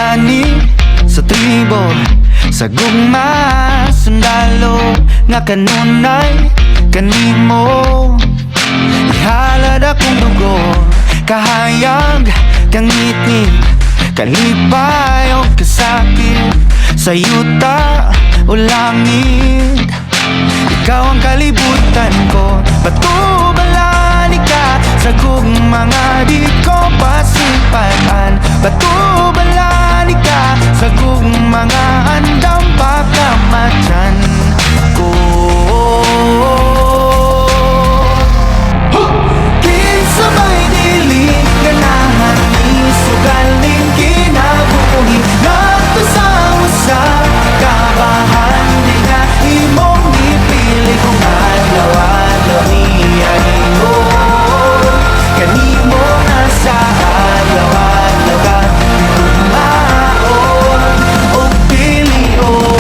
lani sa tribo, sa gugma sundalo nga kanunay kanimo. Ihalad akong dugo, kahayag kang ngitngit, kalipay o kasakit, sa yuta o langit. Ikaw ang kalibutan ko, batubalani ka sa gugmanga di ko pasipatan. Batubalani ka sa gugmanga andam pagkamatyan ko. Kinsabay dili ganahan ni sugaling kinabuhi, nato sa usa kabahan di nga imong ipili kung adlaw-adlaw niya imo. Kanimo na sa adlaw-adlaw ka tumaon o pilion.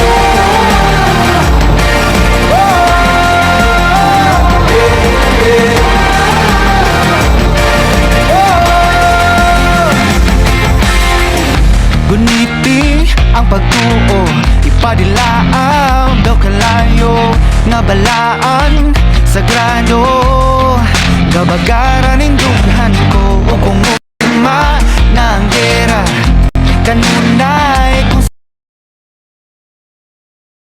Guniti ang pagtuo, ipadilaaw daw kalayo nga balaan sagrado. Gabagaran ning dughan ko o kung ugma na ang gera kanunay kung